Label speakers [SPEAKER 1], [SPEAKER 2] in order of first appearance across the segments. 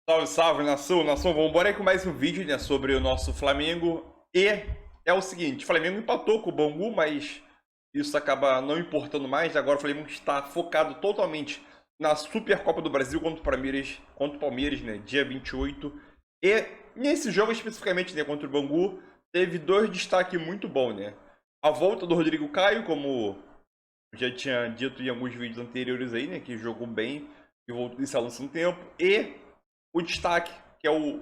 [SPEAKER 1] Salve, salve, nação, nação. Vamos embora aí com mais um vídeo, né, sobre o nosso Flamengo. E é o seguinte, o Flamengo empatou com o Bangu, mas isso acaba não importando mais. Agora o Flamengo está focado totalmente na Supercopa do Brasil contra o Palmeiras, né, dia 28. E nesse jogo especificamente, né, contra o Bangu, teve dois destaques muito bons, né? A volta do Rodrigo Caio, como eu já tinha dito em alguns vídeos anteriores aí, né, que jogou bem e voltou a lança no tempo. E o destaque, que é o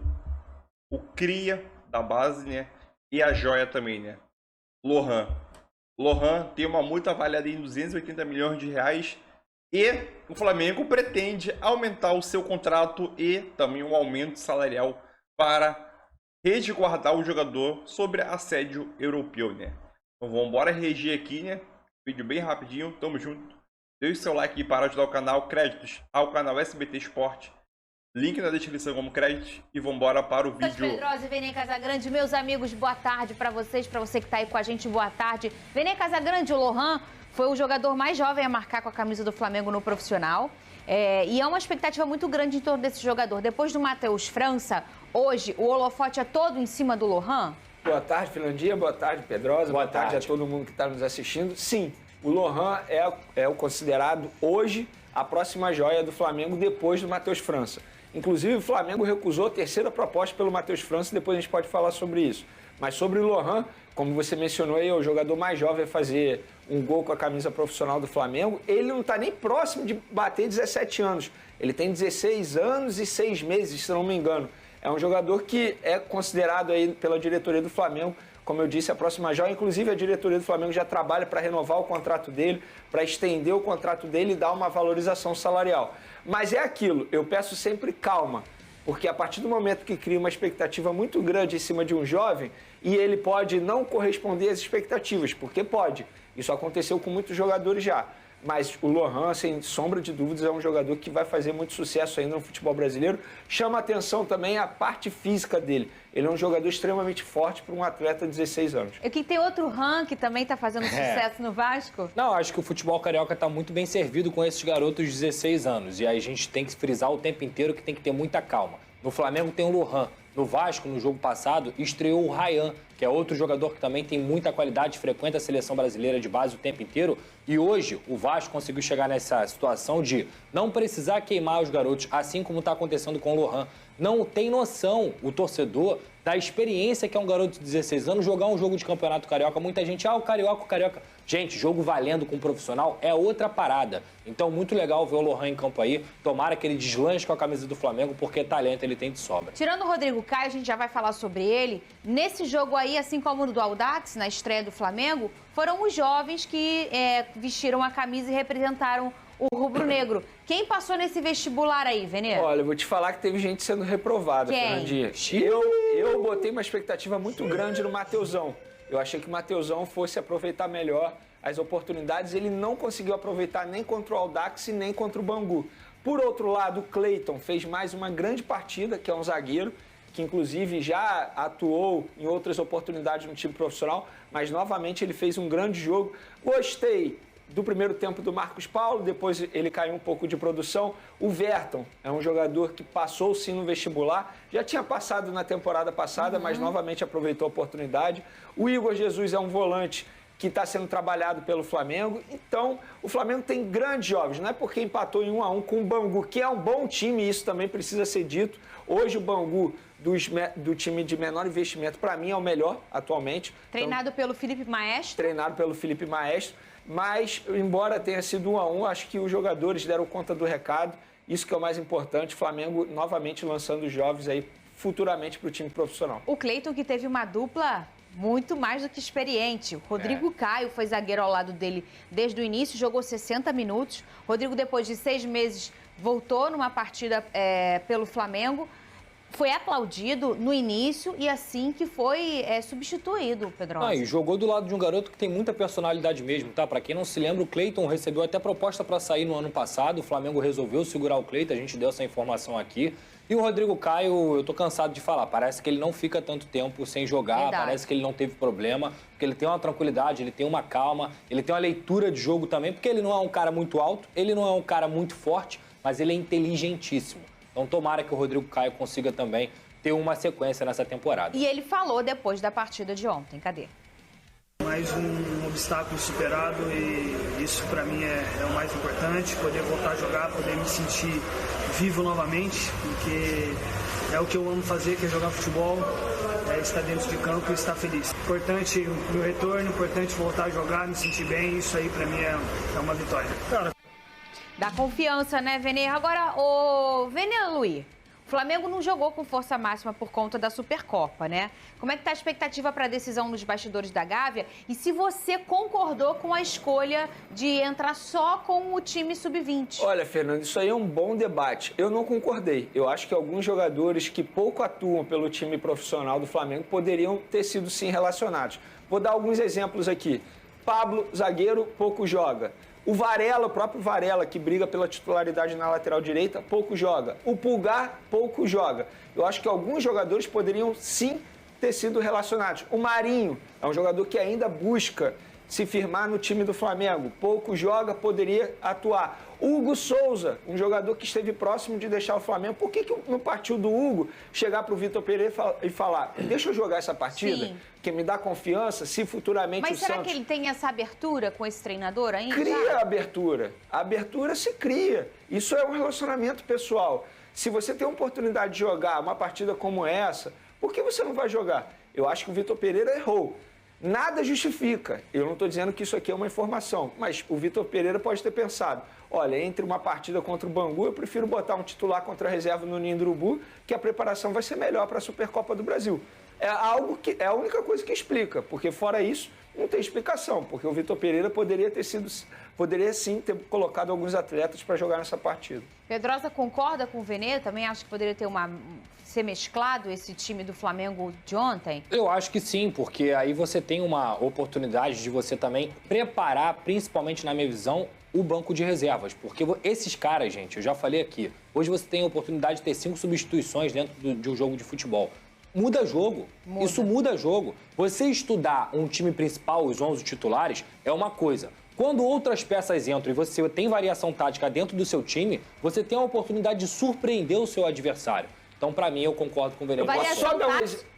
[SPEAKER 1] cria da base, né? E a joia também, né? Lohan. Lohan tem uma multa avaliada em 280 milhões de reais. E o Flamengo pretende aumentar o seu contrato e também um aumento salarial para resguardar o jogador sobre assédio europeu, né? Então vamos embora reagir aqui, né? Vídeo bem rapidinho, tamo junto. Deixe seu like para ajudar o canal. Créditos ao canal SBT Esporte. Link na descrição como crédito e vambora para o vídeo.
[SPEAKER 2] Pedrosa e Vene Casagrande, meus amigos, boa tarde para vocês, para você que tá aí com a gente, boa tarde. Vene Casagrande, o Lohan foi o jogador mais jovem a marcar com a camisa do Flamengo no profissional. E é uma expectativa muito grande em torno desse jogador. Depois do Matheus França, hoje o holofote é todo em cima do Lohan?
[SPEAKER 3] Boa tarde, Fernandinha. Boa tarde, Pedrosa. Boa tarde a todo mundo que está nos assistindo. Sim, o Lohan é o considerado hoje a próxima joia do Flamengo depois do Matheus França. Inclusive, o Flamengo recusou a terceira proposta pelo Matheus França, depois a gente pode falar sobre isso. Mas sobre o Lohan, como você mencionou aí, é o jogador mais jovem a fazer um gol com a camisa profissional do Flamengo. Ele não está nem próximo de bater 17 anos. Ele tem 16 anos e 6 meses, se não me engano. É um jogador que é considerado aí pela diretoria do Flamengo, como eu disse, a próxima joia. Inclusive, a diretoria do Flamengo já trabalha para renovar o contrato dele, para estender o contrato dele e dar uma valorização salarial. Mas é aquilo, eu peço sempre calma, porque a partir do momento que cria uma expectativa muito grande em cima de um jovem, e ele pode não corresponder às expectativas, porque pode. Isso aconteceu com muitos jogadores já. Mas o Lohan, sem sombra de dúvidas, é um jogador que vai fazer muito sucesso ainda no futebol brasileiro. Chama atenção também a parte física dele. Ele é um jogador extremamente forte para um atleta de 16 anos.
[SPEAKER 2] E que tem outro Lohan que também está fazendo sucesso no Vasco?
[SPEAKER 4] Não, acho que o futebol carioca está muito bem servido com esses garotos de 16 anos. E aí a gente tem que frisar o tempo inteiro que tem que ter muita calma. No Flamengo tem o Lohan. No Vasco, no jogo passado, estreou o Ryan, que é outro jogador que também tem muita qualidade, frequenta a seleção brasileira de base o tempo inteiro. E hoje, o Vasco conseguiu chegar nessa situação de não precisar queimar os garotos, assim como está acontecendo com o Lohan. Não tem noção o torcedor da experiência que é um garoto de 16 anos jogar um jogo de campeonato carioca. Muita gente, o carioca, o carioca. Gente, jogo valendo com um profissional é outra parada. Então, muito legal ver o Lohan em campo aí. Tomara que ele deslanche com a camisa do Flamengo, porque talento ele tem de sobra.
[SPEAKER 2] Tirando o Rodrigo Caio, a gente já vai falar sobre ele. Nesse jogo aí, assim como no do Audax, na estreia do Flamengo, foram os jovens que vestiram a camisa e representaram o rubro-negro. Quem passou nesse vestibular aí, Vene?
[SPEAKER 3] Olha, eu vou te falar que teve gente sendo reprovada, Fernandinha. Eu botei uma expectativa muito grande no Mateusão. Eu achei que o Mateusão fosse aproveitar melhor as oportunidades. Ele não conseguiu aproveitar nem contra o Audax e nem contra o Bangu. Por outro lado, o Cleiton fez mais uma grande partida, que é um zagueiro, que inclusive já atuou em outras oportunidades no time profissional, mas novamente ele fez um grande jogo. Gostei do primeiro tempo do Marcos Paulo, depois ele caiu um pouco de produção. O Verton é um jogador que passou sim no vestibular, já tinha passado na temporada passada, mas novamente aproveitou a oportunidade. O Igor Jesus é um volante que está sendo trabalhado pelo Flamengo. Então, o Flamengo tem grandes jovens, não é porque empatou em 1-1 com o Bangu, que é um bom time, e isso também precisa ser dito. Hoje o Bangu, do time de menor investimento, para mim é o melhor atualmente.
[SPEAKER 2] Treinado pelo Felipe Maestro.
[SPEAKER 3] Treinado pelo Felipe Maestro. Mas, embora tenha sido 1-1, acho que os jogadores deram conta do recado. Isso que é o mais importante. Flamengo novamente lançando os jovens aí futuramente para o time profissional.
[SPEAKER 2] O Cleiton, que teve uma dupla muito mais do que experiente. O Rodrigo Caio foi zagueiro ao lado dele desde o início, jogou 60 minutos. Rodrigo, depois de 6 meses, voltou numa partida pelo Flamengo. Foi aplaudido no início e assim que foi substituído, Pedrosa.
[SPEAKER 4] E jogou do lado de um garoto que tem muita personalidade mesmo, tá? Pra quem não se lembra, o Cleiton recebeu até proposta para sair no ano passado. O Flamengo resolveu segurar o Cleiton, a gente deu essa informação aqui. E o Rodrigo Caio, eu tô cansado de falar, parece que ele não fica tanto tempo sem jogar,
[SPEAKER 2] Verdade.
[SPEAKER 4] Parece que ele não teve problema, porque ele tem uma tranquilidade, ele tem uma calma, ele tem uma leitura de jogo também, porque ele não é um cara muito alto, ele não é um cara muito forte, mas ele é inteligentíssimo. Então tomara que o Rodrigo Caio consiga também ter uma sequência nessa temporada.
[SPEAKER 2] E ele falou depois da partida de ontem. Cadê?
[SPEAKER 5] Mais um obstáculo superado e isso para mim é o mais importante, poder voltar a jogar, poder me sentir vivo novamente, porque é o que eu amo fazer, que é jogar futebol, estar dentro de campo e estar feliz. Importante o meu retorno, importante voltar a jogar, me sentir bem, isso aí para mim é uma vitória.
[SPEAKER 2] Dá confiança, né, Vene? Agora, o Vene Luiz, o Flamengo não jogou com força máxima por conta da Supercopa, né? Como é que tá a expectativa para a decisão nos bastidores da Gávea? E se você concordou com a escolha de entrar só com o time sub-20?
[SPEAKER 3] Olha, Fernando, isso aí é um bom debate. Eu não concordei. Eu acho que alguns jogadores que pouco atuam pelo time profissional do Flamengo poderiam ter sido, sim, relacionados. Vou dar alguns exemplos aqui. Pablo, zagueiro, pouco joga. O Varela, o próprio Varela, que briga pela titularidade na lateral direita, pouco joga. O Pulgar, pouco joga. Eu acho que alguns jogadores poderiam, sim, ter sido relacionados. O Marinho é um jogador que ainda busca se firmar no time do Flamengo. Pouco joga, poderia atuar. Hugo Souza, um jogador que esteve próximo de deixar o Flamengo. Por que não partiu do Hugo chegar para o Vitor Pereira e falar: deixa eu jogar essa partida,
[SPEAKER 2] Sim.
[SPEAKER 3] que me dá confiança, se futuramente
[SPEAKER 2] Mas
[SPEAKER 3] o
[SPEAKER 2] será
[SPEAKER 3] Santos...
[SPEAKER 2] que ele tem essa abertura com esse treinador ainda?
[SPEAKER 3] Cria a abertura. A abertura se cria. Isso é um relacionamento pessoal. Se você tem a oportunidade de jogar uma partida como essa, por que você não vai jogar? Eu acho que o Vitor Pereira errou. Nada justifica. Eu não estou dizendo que isso aqui é uma informação, mas o Vitor Pereira pode ter pensado: olha, entre uma partida contra o Bangu, eu prefiro botar um titular contra a reserva no Ninho do Urubu, que a preparação vai ser melhor para a Supercopa do Brasil. É algo que é a única coisa que explica, porque fora isso, não tem explicação, porque o Vitor Pereira poderia sim ter colocado alguns atletas para jogar nessa partida.
[SPEAKER 2] Pedrosa concorda com o Vene? Também acha que poderia ter ser mesclado esse time do Flamengo de ontem?
[SPEAKER 4] Eu acho que sim, porque aí você tem uma oportunidade de você também preparar, principalmente na minha visão, o banco de reservas. Porque esses caras, gente, eu já falei aqui, hoje você tem a oportunidade de ter 5 substituições dentro de um jogo de futebol. Muda jogo. Isso muda jogo. Você estudar um time principal, os 11 titulares, é uma coisa. Quando outras peças entram e você tem variação tática dentro do seu time, você tem a oportunidade de surpreender o seu adversário. Então, pra mim, eu concordo com o Veneno.
[SPEAKER 2] Variação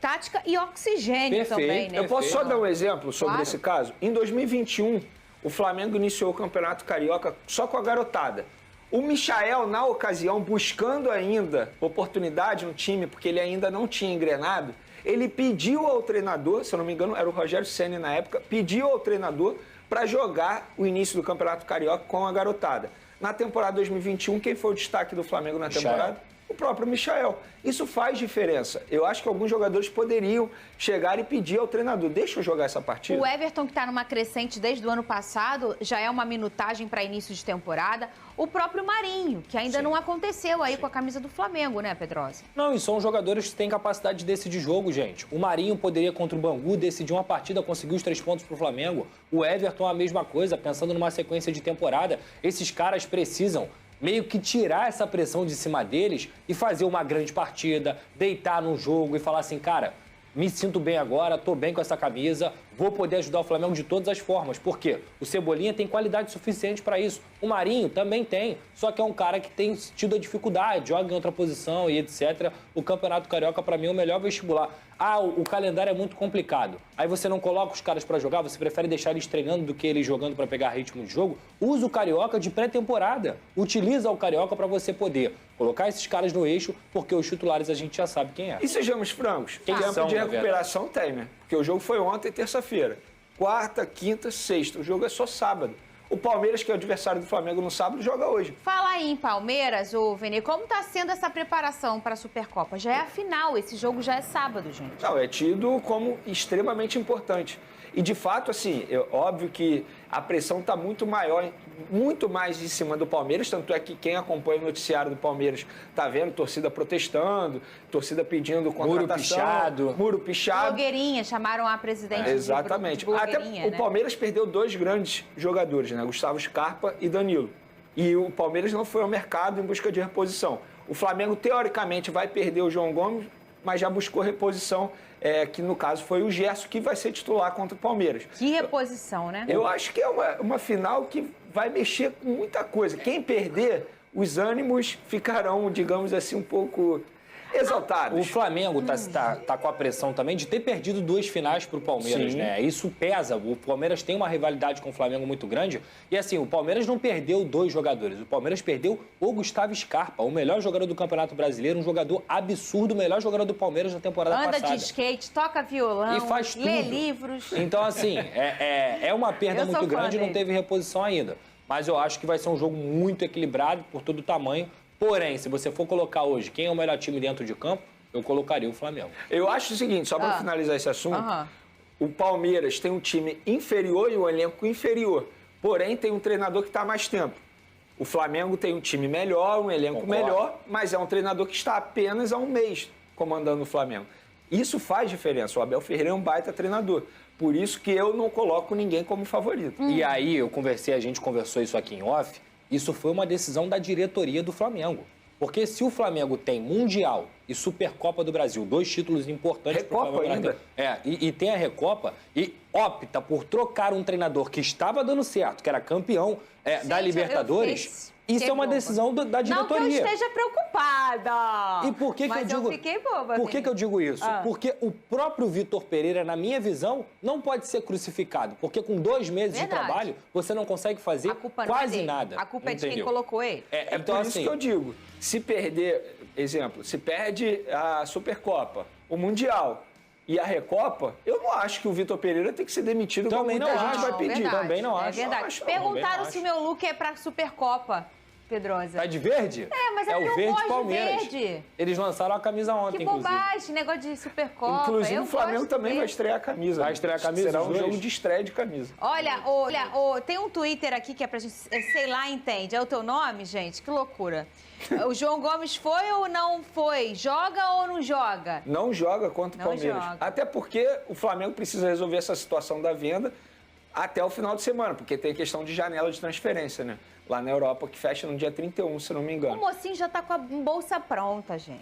[SPEAKER 2] tática e oxigênio também, né?
[SPEAKER 3] Eu posso só dar um exemplo sobre esse caso? Em 2021, o Flamengo iniciou o Campeonato Carioca só com a garotada. O Michael, na ocasião, buscando ainda oportunidade no time, porque ele ainda não tinha engrenado, ele pediu ao treinador, se eu não me engano, era o Rogério Ceni na época, pediu ao treinador para jogar o início do Campeonato Carioca com a garotada. Na temporada 2021, quem foi o destaque do Flamengo na temporada? O próprio Michael. Isso faz diferença. Eu acho que alguns jogadores poderiam chegar e pedir ao treinador: deixa eu jogar essa partida.
[SPEAKER 2] O Everton, que está numa crescente desde o ano passado, já é uma minutagem para início de temporada. O próprio Marinho, que ainda não aconteceu aí com a camisa do Flamengo, né, Pedrosa?
[SPEAKER 4] Não, e são jogadores que têm capacidade de decidir jogo, gente. O Marinho poderia, contra o Bangu, decidir uma partida, conseguir os 3 pontos pro Flamengo. O Everton, a mesma coisa, pensando numa sequência de temporada. Esses caras precisam meio que tirar essa pressão de cima deles e fazer uma grande partida, deitar num jogo e falar assim: cara, me sinto bem agora, tô bem com essa camisa, vou poder ajudar o Flamengo de todas as formas. Por quê? O Cebolinha tem qualidade suficiente para isso. O Marinho também tem, só que é um cara que tem tido a dificuldade, joga em outra posição e etc. O Campeonato Carioca, para mim, é o melhor vestibular. Ah, o calendário é muito complicado. Aí você não coloca os caras para jogar, você prefere deixar eles treinando do que eles jogando para pegar ritmo de jogo. Usa o Carioca de pré-temporada. Utiliza o Carioca para você poder colocar esses caras no eixo, porque os titulares a gente já sabe quem é.
[SPEAKER 3] E sejamos francos,
[SPEAKER 4] Quem
[SPEAKER 3] tempo
[SPEAKER 4] são,
[SPEAKER 3] de
[SPEAKER 4] na
[SPEAKER 3] recuperação tem, né? Porque o jogo foi ontem, terça-feira. Quarta, quinta, sexta. O jogo é só sábado. O Palmeiras, que é o adversário do Flamengo no sábado, joga hoje.
[SPEAKER 2] Fala aí em Palmeiras, ô Vene, como está sendo essa preparação para a Supercopa? Já é a final, esse jogo já é sábado, gente.
[SPEAKER 3] Não, é tido como extremamente importante. E, de fato, assim, é óbvio que a pressão está muito maior, muito mais em cima do Palmeiras, tanto é que quem acompanha o noticiário do Palmeiras está vendo torcida protestando, torcida pedindo contratação. Muro pichado.
[SPEAKER 2] Blogueirinha, chamaram a presidente
[SPEAKER 3] Exatamente.
[SPEAKER 2] de blogueirinha,
[SPEAKER 3] Até o
[SPEAKER 2] né?
[SPEAKER 3] Palmeiras perdeu 2 grandes jogadores, né? Gustavo Scarpa e Danilo. E o Palmeiras não foi ao mercado em busca de reposição. O Flamengo, teoricamente, vai perder o João Gomes, mas já buscou reposição, que no caso foi o Gerson, que vai ser titular contra o Palmeiras.
[SPEAKER 2] Que reposição, né?
[SPEAKER 3] Eu acho que é uma final que vai mexer com muita coisa. Quem perder os ânimos ficarão, digamos assim, um pouco exaltados.
[SPEAKER 4] O Flamengo tá com a pressão também de ter perdido 2 finais pro Palmeiras,
[SPEAKER 3] Sim.
[SPEAKER 4] né? Isso pesa. O Palmeiras tem uma rivalidade com o Flamengo muito grande. E assim, o Palmeiras não perdeu 2 jogadores. O Palmeiras perdeu o Gustavo Scarpa, o melhor jogador do Campeonato Brasileiro, um jogador absurdo, o melhor jogador do Palmeiras na temporada
[SPEAKER 2] Anda
[SPEAKER 4] passada.
[SPEAKER 2] de skate, toca violão,
[SPEAKER 4] E faz
[SPEAKER 2] lê
[SPEAKER 4] tudo.
[SPEAKER 2] livros.
[SPEAKER 4] Então, assim, é uma perda
[SPEAKER 2] Eu sou
[SPEAKER 4] muito
[SPEAKER 2] fã
[SPEAKER 4] grande e não
[SPEAKER 2] dele.
[SPEAKER 4] teve reposição ainda. Mas eu acho que vai ser um jogo muito equilibrado por todo o tamanho. Porém, se você for colocar hoje quem é o melhor time dentro de campo, eu colocaria o Flamengo.
[SPEAKER 3] Eu acho o seguinte, só para finalizar esse assunto,
[SPEAKER 2] Aham.
[SPEAKER 3] o Palmeiras tem um time inferior e um elenco inferior, porém tem um treinador que está há mais tempo. O Flamengo tem um time melhor, um elenco
[SPEAKER 4] Concordo.
[SPEAKER 3] melhor, mas é um treinador que está apenas há um mês comandando o Flamengo. Isso faz diferença. O Abel Ferreira é um baita treinador. Por isso que eu não coloco ninguém como favorito.
[SPEAKER 4] E aí, a gente conversou isso aqui em off, isso foi uma decisão da diretoria do Flamengo. Porque se o Flamengo tem Mundial e Supercopa do Brasil, 2 títulos importantes para o
[SPEAKER 3] Recopa
[SPEAKER 4] Flamengo
[SPEAKER 3] ainda.
[SPEAKER 4] e tem a Recopa, e opta por trocar um treinador que estava dando certo, que era campeão da
[SPEAKER 2] Gente,
[SPEAKER 4] Libertadores, isso é uma
[SPEAKER 2] boba.
[SPEAKER 4] decisão da diretoria.
[SPEAKER 2] Não que eu esteja preocupada.
[SPEAKER 4] E por que
[SPEAKER 2] mas
[SPEAKER 4] eu digo?
[SPEAKER 2] fiquei boba.
[SPEAKER 4] Por que eu digo isso?
[SPEAKER 2] Ah.
[SPEAKER 4] Porque o próprio Vitor Pereira, na minha visão, não pode ser crucificado. Porque com 2 meses
[SPEAKER 2] Verdade.
[SPEAKER 4] de trabalho, você não consegue fazer
[SPEAKER 2] A culpa não é
[SPEAKER 4] quase
[SPEAKER 2] dele.
[SPEAKER 4] nada.
[SPEAKER 2] A culpa é de quem
[SPEAKER 4] entendeu?
[SPEAKER 2] colocou ele.
[SPEAKER 3] É
[SPEAKER 4] Então,
[SPEAKER 3] por isso
[SPEAKER 4] assim,
[SPEAKER 3] que eu digo, se perder, exemplo, se perde a Supercopa, o Mundial e a Recopa, eu não acho que o Vitor Pereira tem que ser demitido como
[SPEAKER 4] Também
[SPEAKER 3] muita
[SPEAKER 4] não
[SPEAKER 3] gente
[SPEAKER 4] acho.
[SPEAKER 3] vai pedir.
[SPEAKER 2] Verdade,
[SPEAKER 4] Também não
[SPEAKER 2] é
[SPEAKER 4] acho.
[SPEAKER 2] verdade.
[SPEAKER 3] Não acho,
[SPEAKER 2] Perguntaram
[SPEAKER 4] também
[SPEAKER 2] se o
[SPEAKER 4] não
[SPEAKER 2] meu look é pra Supercopa, Pedrosa.
[SPEAKER 4] Tá de verde?
[SPEAKER 2] mas é porque
[SPEAKER 4] o
[SPEAKER 2] eu
[SPEAKER 4] verde
[SPEAKER 2] gosto de
[SPEAKER 4] Palmeiras.
[SPEAKER 2] verde.
[SPEAKER 4] Eles lançaram a camisa ontem,
[SPEAKER 2] Que
[SPEAKER 4] inclusive.
[SPEAKER 2] bobagem, negócio de Supercopa.
[SPEAKER 3] Inclusive,
[SPEAKER 2] Eu
[SPEAKER 3] o Flamengo
[SPEAKER 2] gosto
[SPEAKER 3] também
[SPEAKER 2] de
[SPEAKER 3] vai
[SPEAKER 2] ver.
[SPEAKER 3] estrear a camisa.
[SPEAKER 4] Vai estrear a camisa
[SPEAKER 3] Será
[SPEAKER 4] dos
[SPEAKER 3] um
[SPEAKER 4] dois?
[SPEAKER 3] jogo de estreia de camisa.
[SPEAKER 2] Olha, tem um Twitter aqui que é pra gente, sei lá, entende. É o teu nome, gente? Que loucura. O João Gomes foi ou não foi? Joga ou não joga?
[SPEAKER 3] Não joga contra o
[SPEAKER 2] Não
[SPEAKER 3] Palmeiras.
[SPEAKER 2] joga.
[SPEAKER 3] Até porque o Flamengo precisa resolver essa situação da venda até o final de semana, porque tem questão de janela de transferência, né? Lá na Europa, que fecha no dia 31, se não me
[SPEAKER 2] O
[SPEAKER 3] engano.
[SPEAKER 2] mocinho já tá com a bolsa pronta, gente.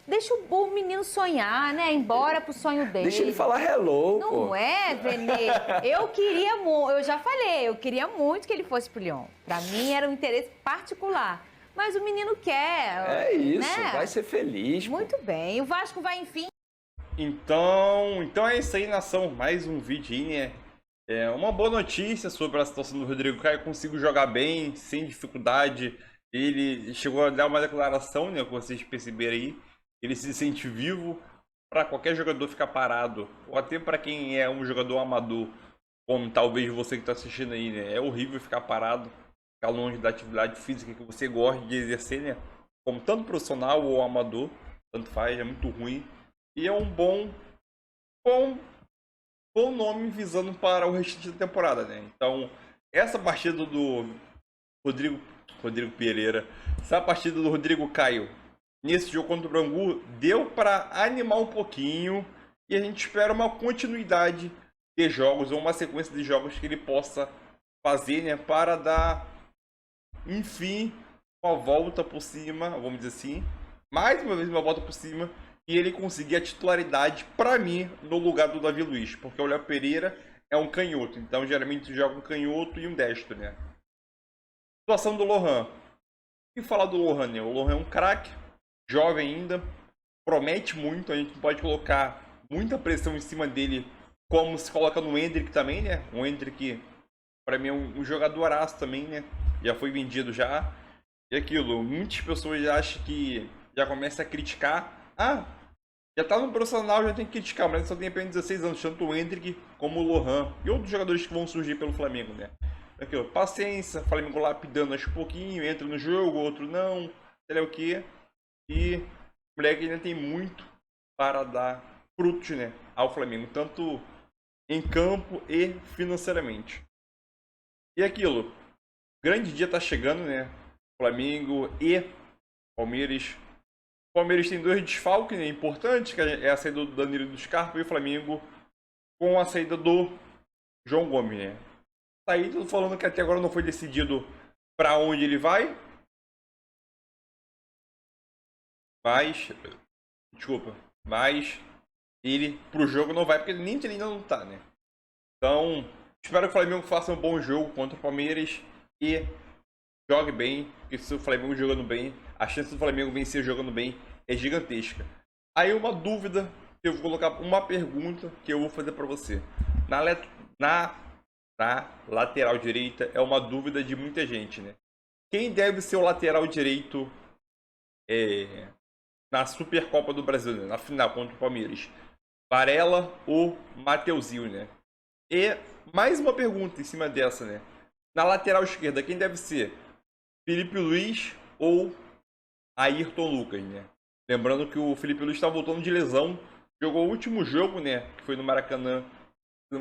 [SPEAKER 2] Deixa o menino sonhar, né? Embora pro sonho dele.
[SPEAKER 3] Deixa ele falar hello, pô.
[SPEAKER 2] Não é, Venê? Eu queria muito, eu já falei, eu queria muito que ele fosse pro Lyon. Pra mim era um interesse particular. Mas o menino quer.
[SPEAKER 3] É isso,
[SPEAKER 2] né?
[SPEAKER 3] vai ser feliz. pô.
[SPEAKER 2] Muito bem. E o Vasco vai, enfim.
[SPEAKER 1] Então é isso aí, nação. Mais um vídeo aí, né? É uma boa notícia sobre a situação do Rodrigo Caio. Conseguiu jogar bem, sem dificuldade. Ele chegou a dar uma declaração, né? Como vocês perceberam aí. Ele se sente vivo. Para qualquer jogador ficar parado, ou até para quem é um jogador amador, como talvez você que está assistindo aí, né? É horrível ficar parado, ficar longe da atividade física que você gosta de exercer, né? Como tanto profissional ou amador, tanto faz, é muito ruim. E é um bom nome visando para o restante da temporada, né? Então, essa partida do Rodrigo Pereira, essa partida do Rodrigo Caio, nesse jogo contra o Bangu, deu para animar um pouquinho e a gente espera uma continuidade de jogos ou uma sequência de jogos que ele possa fazer, né? Para dar, enfim, uma volta por cima, vamos dizer assim, mais uma vez uma volta por cima, e ele conseguir a titularidade, para mim, no lugar do Davi Luiz, porque o Léo Pereira é um canhoto, então geralmente joga um canhoto e um destro, né? Situação do Lohan. O que falar do Lohan, né? O Lohan é um craque, jovem ainda, promete muito, a gente pode colocar muita pressão em cima dele, como se coloca no Endrick também, né? O Endrick, para mim, é um jogadoraço também, né? Já foi vendido já. E aquilo, muitas pessoas já acham que já começa a criticar. Ah, já tá no profissional, já tem que criticar, mas só tem apenas 16 anos, tanto o Endrick como o Lohan e outros jogadores que vão surgir pelo Flamengo, né? Aqui, ó, paciência, Flamengo lapidando aos pouquinho, entra no jogo, outro não, sei lá o que. E o moleque ainda tem muito para dar frutos, né, ao Flamengo, tanto em campo e financeiramente. E aquilo, grande dia tá chegando, né? Flamengo e Palmeiras. O Palmeiras tem 2 desfalques, né, importantes, que é a saída do Danilo e do Scarpa, e o Flamengo com a saída do João Gomes, né? Saída, falando que até agora não foi decidido para onde ele vai. Mas ele pro jogo não vai, porque ele ainda não tá, né? Então, espero que o Flamengo faça um bom jogo contra o Palmeiras e jogue bem, porque se o Flamengo jogando bem, a chance do Flamengo vencer jogando bem é gigantesca. Aí uma dúvida, eu vou colocar uma pergunta que eu vou fazer para você. Na lateral direita é uma dúvida de muita gente, né? Quem deve ser o lateral direito na Supercopa do Brasil, né? Na final contra o Palmeiras? Varela ou Mateuzinho, né? E mais uma pergunta em cima dessa, né? Na lateral esquerda, quem deve ser? Felipe Luiz ou Ayrton Lucas, né? Lembrando que o Felipe Luiz está voltando de lesão. Jogou o último jogo, né? Que foi no Maracanã.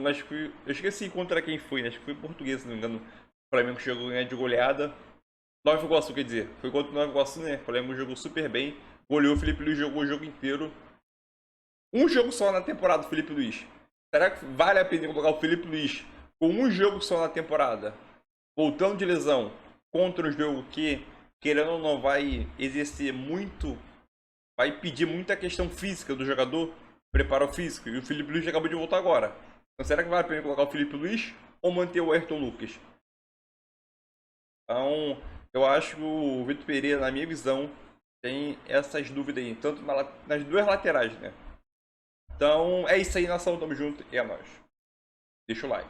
[SPEAKER 1] Acho que eu esqueci contra quem foi, né? Acho que foi Português, se não me engano. O Flamengo chegou a ganhar de goleada. Nova Iguaçu, quer dizer. Foi contra o Nova Iguaçu, né? O Flamengo jogou super bem. Goleou, o Felipe Luiz jogou o jogo inteiro. Um jogo só na temporada do Felipe Luiz. Será que vale a pena colocar o Felipe Luiz com um jogo só na temporada? Voltando de lesão contra um jogo que, querendo ou não, vai exercer muito, vai pedir muita questão física do jogador, preparo físico. E o Felipe Luiz acabou de voltar agora. Então será que vale a pena colocar o Felipe Luiz ou manter o Ayrton Lucas? Então, eu acho que o Vitor Pereira, na minha visão, tem essas dúvidas aí, tanto nas duas laterais, né? Então, é isso aí, nação. Tamo junto e é nóis. Deixa o like.